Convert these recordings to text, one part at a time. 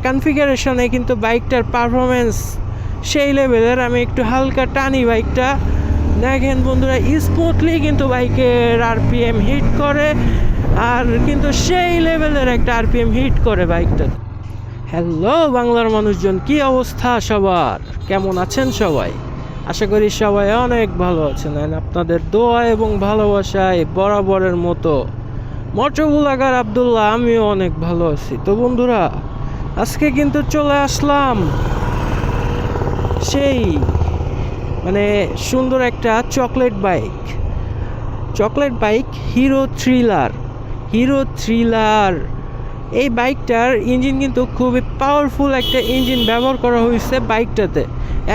কনফিগারেশনে কিন্তু বাইকটার পারফরমেন্স সেই লেভেলের। আমি একটু হালকা টানি বাইকটা, দেখেন বন্ধুরা স্মুথলি কিন্তু বাইকের আরপিএম হিট করে, আর কিন্তু সেই লেভেলের একটা আরপিএম হিট করে বাইকটা। হ্যালো বাংলার মানুষজন, কি অবস্থা সবার, কেমন আছেন সবাই? আশা করি সবাই অনেক ভালো আছেন। আপনাদের দোয়া এবং ভালোবাসায় বরাবরের মতো মোটর ব্লগার আব্দুল্লাহ আমিও অনেক ভালো আছি। তো বন্ধুরা, আজকে কিন্তু চলে আসলাম সেই সুন্দর একটা চকলেট বাইক হিরো থ্রিলার। এই বাইকটার ইঞ্জিন কিন্তু খুবই পাওয়ারফুল একটা ইঞ্জিন ব্যবহার করা হয়েছে বাইকটাতে।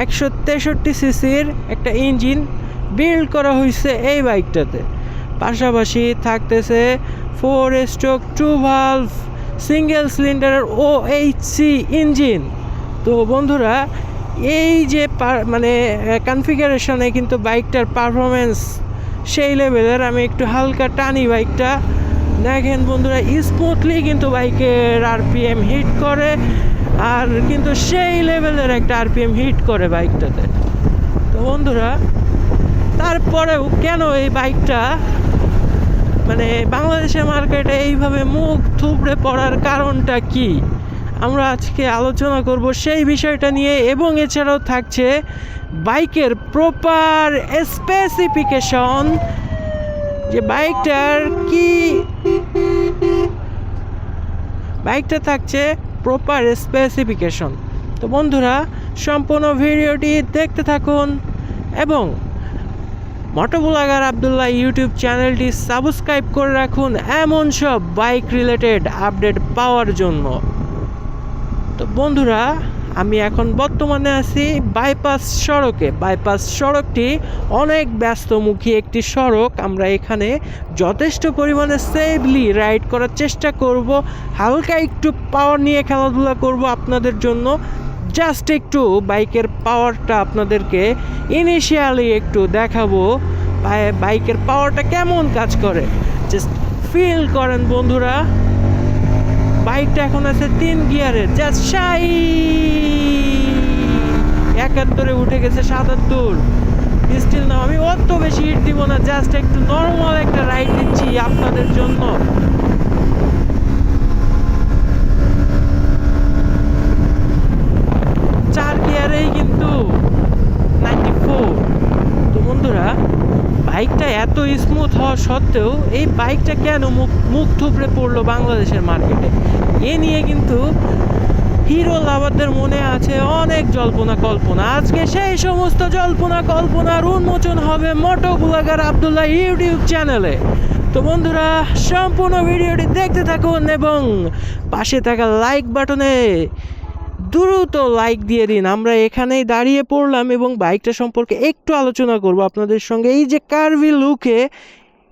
163 সিসির একটা ইঞ্জিন বিল্ড করা হয়েছে এই বাইকটাতে। পাশাপাশি থাকতেছে 4 স্ট্রোক 2 ভালভ সিঙ্গেল সিলিন্ডারের OHC ইঞ্জিন। তো বন্ধুরা, এই যে কনফিগারেশনে কিন্তু বাইকটার পারফরমেন্স সেই লেভেলের। আমি একটু হালকা টানি বাইকটা, দেখেন বন্ধুরা স্মুথলি কিন্তু বাইকের আরপিএম হিট করে, আর কিন্তু সেই লেভেলের একটা আরপিএম হিট করে বাইকটাতে। তো বন্ধুরা, তারপরেও কেন এই বাইকটা বাংলাদেশের মার্কেটে এইভাবে মুখ থুবড়ে পড়ার কারণটা কি, আমরা আজকে আলোচনা করব সেই বিষয়টা নিয়ে। এবং এছাড়াও থাকছে বাইকের প্রপার স্পেসিফিকেশন, যে বাইকটা থাকছে প্রপার স্পেসিফিকেশন। তো বন্ধুরা, সম্পূর্ণ ভিডিওটি দেখতে থাকুন এবং মোটর ব্লগার আব্দুল্লাহ ইউটিউব চ্যানেলটি সাবস্ক্রাইব করে রাখুন এমন সব বাইক রিলেটেড আপডেট পাওয়ার জন্য। তো বন্ধুরা, আমি এখন বর্তমানে আছি বাইপাস সড়কটি অনেক ব্যস্তমুখী একটি সড়ক। আমরা এখানে যথেষ্ট পরিমাণে সেফলি রাইড করার চেষ্টা করব, হালকা একটু পাওয়ার নিয়ে খেলাধুলা করব আপনাদের জন্য। জাস্ট একটু বাইকের পাওয়ারটা আপনাদেরকে ইনিশিয়ালি একটু দেখাবো, বাইকের পাওয়ারটা কেমন কাজ করে জাস্ট ফিল করেন বন্ধুরা। বাইকটা এখন আছে 3 গিয়ারের, জাস্ট 71 উঠে গেছে 77। স্টিল না, আমি অত বেশি হিট দিব না, জাস্ট একটু নর্মাল একটা রাইড দিচ্ছি আপনাদের জন্য। কিন্তু 94। তো বন্ধুরা, বাইকটা এত স্মুথ হওয়া সত্ত্বেও এই বাইকটা কেন মুখ থুবড়ে পড়লো বাংলাদেশের মার্কেটে, এ নিয়ে কিন্তু হিরো লাভারদের মনে আছে অনেক জল্পনা কল্পনা। আজকে সেই সমস্ত জল্পনা কল্পনার উন্মোচন হবে মোটর ব্লগার আব্দুল্লাহ ইউটিউব চ্যানেলে। তো বন্ধুরা, সম্পূর্ণ ভিডিওটি দেখতে থাকুন এবং পাশে থাকা লাইক বাটনে দ্রুত লাইক দিয়ে দিন। আমরা এখানেই দাঁড়িয়ে পড়লাম এবং বাইকটা সম্পর্কে একটু আলোচনা করব আপনাদের সঙ্গে। এই যে কার্ভি লুকে,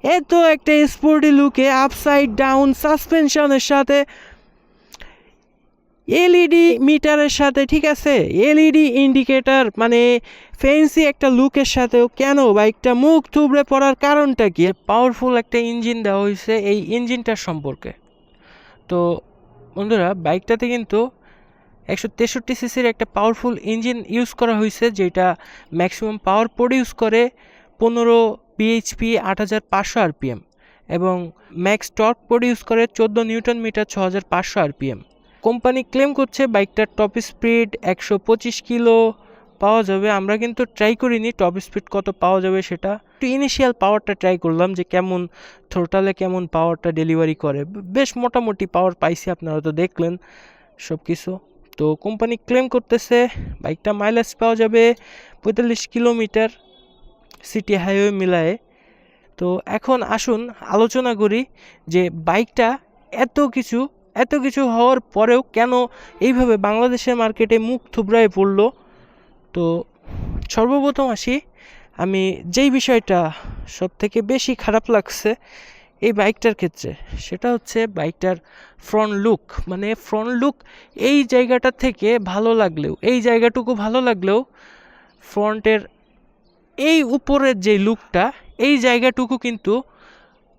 এত একটা স্পোর্টি লুকে, আপসাইড ডাউন সাসপেনশনের সাথে, এলইডি মিটারের সাথে, ঠিক আছে, এলইডি ইন্ডিকেটর, ফ্যান্সি একটা লুকের সাথেও কেন বাইকটা মুখ থুবড়ে পড়ার কারণটা কি? পাওয়ারফুল একটা ইঞ্জিন দেওয়া হয়েছে এই ইঞ্জিনটার সম্পর্কে। তো বন্ধুরা, বাইকটাতে কিন্তু 163 সিসির একটা পাওয়ারফুল ইঞ্জিন ইউজ করা হয়েছে, যেটা ম্যাক্সিমাম পাওয়ার প্রডিউস করে 15 bhp 8500 rpm এবং ম্যাক্স টর্ক প্রডিউস করে 14 newton metre 6500 rpm। Company claim করছে বাইকটার টপ স্পিড 125 কিলো পাওয়া যাবে। আমরা কিন্তু ট্রাই করিনি টপ স্পিড কত পাওয়া যাবে সেটা, একটু ইনিশিয়াল পাওয়ারটা ট্রাই করলাম যে কেমন থ্রোটালে কেমন পাওয়ারটা ডেলিভারি করে। বেশ মোটামুটি পাওয়ার পাইছি, আপনারা তো দেখলেন সব কিছু। তো কোম্পানি ক্লেম করতেছে বাইকটা মাইলেজ পাওয়া যাবে 45 কিলোমিটার সিটি হাইওয়ে মিলায়ে। তো এখন আসুন আলোচনা করি যে বাইকটা এত কিছু হওয়ার পরেও কেন এইভাবে বাংলাদেশের মার্কেটে মুখ থুবড়ায় পড়লো। তো সর্বপ্রথম আসি, আমি যেই বিষয়টা সব থেকে বেশি খারাপ লাগছে এই বাইকটার ক্ষেত্রে, সেটা হচ্ছে বাইকটার ফ্রন্ট লুক। এই জায়গাটা থেকে এই জায়গাটুকু ভালো লাগলেও ফ্রন্টের এই উপরের যে লুকটা, এই জায়গাটুকু কিন্তু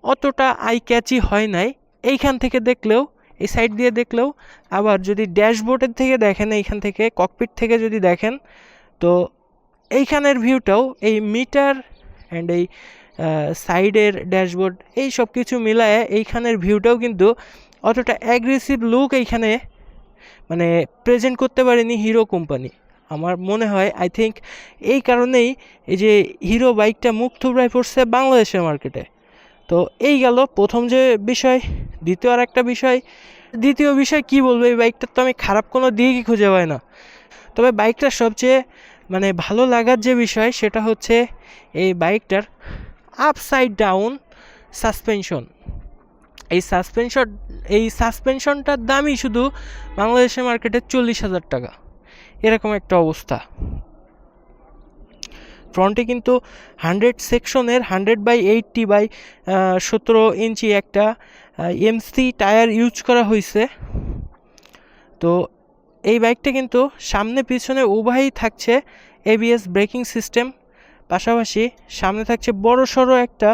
অতটা আই ক্যাচি হয় নাই। এইখান থেকে দেখলেও এই সাইড দিয়ে দেখলেও, আবার যদি ড্যাশবোর্ডের থেকে দেখেন, এইখান থেকে ককপিট থেকে যদি দেখেন, তো এইখানের ভিউটাও এই মিটার অ্যান্ড এই সাইডের ড্যাশবোর্ড এই সব কিছু মিলায়ে এইখানের ভিউটাও কিন্তু অতটা অ্যাগ্রেসিভ লুক এইখানে মানে প্রেজেন্ট করতে পারেনি হিরো কোম্পানি। আমার মনে হয় আই থিঙ্ক এই কারণেই এই যে হিরো বাইকটা মুখ থুবড়ায় পড়ছে বাংলাদেশের মার্কেটে। তো এই গেল প্রথম যে বিষয়। দ্বিতীয় বিষয় কি বলবো, এই বাইকটার তো আমি খারাপ কোনো দিকই খুঁজে পাই না। তবে বাইকটার সবচেয়ে মানে ভালো লাগার যে বিষয় সেটা হচ্ছে এই বাইকটার আপসাইড ডাউন সাসপেনশন। এই সাসপেনশনটার দামই শুধু বাংলাদেশের মার্কেটে 40,000 টাকা, এরকম একটা অবস্থা। ফ্রন্টে কিন্তু 100 সেকশনের 100/80/17 ইঞ্চি একটা এমসি টায়ার ইউজ করা হয়েছে। তো এই বাইকটা কিন্তু সামনে পিছনে উভয়ই থাকছে এবিএস ব্রেকিং সিস্টেম, পাশাপাশি সামনে থাকছে বড় সড়ো একটা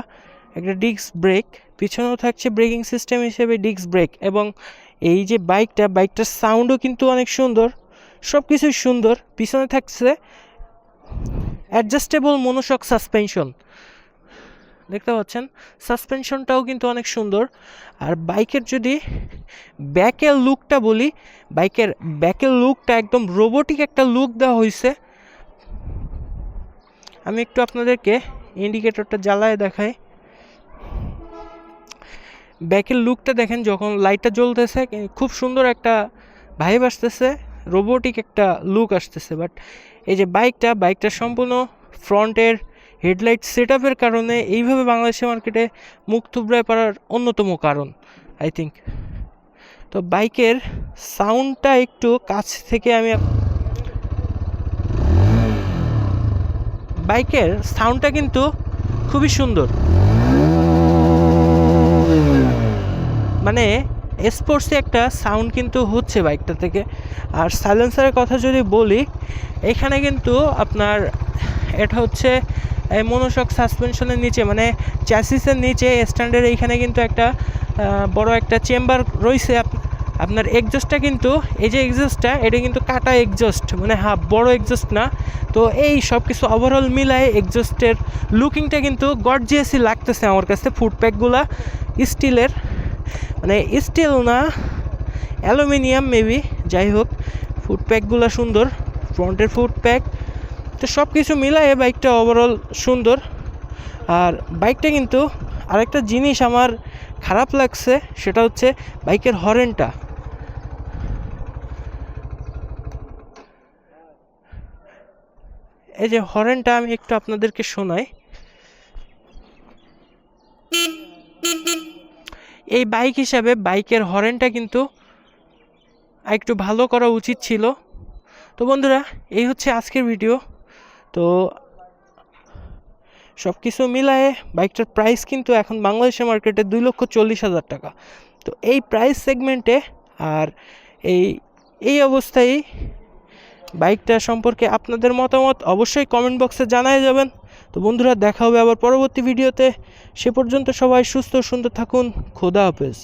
ডিস্ক ব্রেক, পিছনেও থাকছে ব্রেকিং সিস্টেম হিসেবে ডিস্ক ব্রেক। এবং এই যে বাইকটার সাউন্ডও কিন্তু অনেক সুন্দর, সব কিছুই সুন্দর। পিছনে থাকছে অ্যাডজাস্টেবল মনোশক সাসপেনশন, দেখতে পাচ্ছেন সাসপেনশনটাও কিন্তু অনেক সুন্দর। আর বাইকের যদি ব্যাকের লুকটা বলি, বাইকের ব্যাকের লুকটা একদম রোবোটিক একটা লুক দেওয়া হয়েছে। আমি একটু আপনাদেরকে ইন্ডিকেটরটা জ্বালায় দেখাই। ব্যাকের লুকটা দেখেন, যখন লাইটটা জ্বলতেছে খুব সুন্দর একটা ভাইব আসতেছে, রোবোটিক একটা লুক আসতেছে। বাট এই যে বাইকটা সম্পূর্ণ ফ্রন্টের হেডলাইট সেট আপের কারণে এইভাবে বাংলাদেশের মার্কেটে মুখ থুবড়ায় পড়ার অন্যতম কারণ আই থিঙ্ক। তো বাইকের সাউন্ডটা একটু কাছ থেকে বাইকের সাউন্ডটা কিন্তু খুবই সুন্দর, মানে স্পোর্টসে একটা সাউন্ড কিন্তু হচ্ছে বাইকটা থেকে। আর সাইলেন্সারের কথা যদি বলি, এখানে কিন্তু আপনার এটা হচ্ছে মনোশক সাসপেনশনের নিচে, মানে চ্যাসিসের নিচে স্ট্যান্ডের এইখানে কিন্তু একটা বড় একটা চেম্বার রয়েছে। আপনার এক্সজস্টটা কিন্তু, এই যে এক্সজস্টটা, এটা কিন্তু কাটা এক্সজস্ট, মানে বড় এক্সজস্ট না। তো এই সব কিছু ওভারঅল মিলায় এক্সজস্টের লুকিংটা কিন্তু গর্জিয়াসই লাগতেছে আমার কাছে। ফুটপ্যাকগুলা স্টিলের, মানে স্টিল না অ্যালুমিনিয়াম মেবি, যাই হোক ফুটপ্যাকগুলো সুন্দর, ফ্রন্টের ফুটপ্যাক। তো সব কিছু মিলায়ে বাইকটা ওভারঅল সুন্দর। আর বাইকটা কিন্তু আরেকটা জিনিস আমার খারাপ লাগছে, সেটা হচ্ছে বাইকের হর্নটা। এই যে হর্নটা আমি একটু আপনাদেরকে শোনাই। এই বাইক হিসাবে বাইকের হর্নটা কিন্তু একটু ভালো করা উচিত ছিল। তো বন্ধুরা, এই হচ্ছে আজকের ভিডিও। তো সব কিছু মিলায়ে বাইকটার প্রাইস কিন্তু এখন বাংলাদেশের মার্কেটে 2,40,000 টাকা। তো এই প্রাইস সেগমেন্টে আর এই অবস্থায় বাইকটা সম্পর্কে আপনাদের মতামত অবশ্যই কমেন্ট বক্সে জানাই যাবেন। তো বন্ধুরা, দেখা হবে আবার পরবর্তী ভিডিওতে। সে পর্যন্ত সবাই সুস্থ সুন্দর থাকুন। খোদা হাফেজ।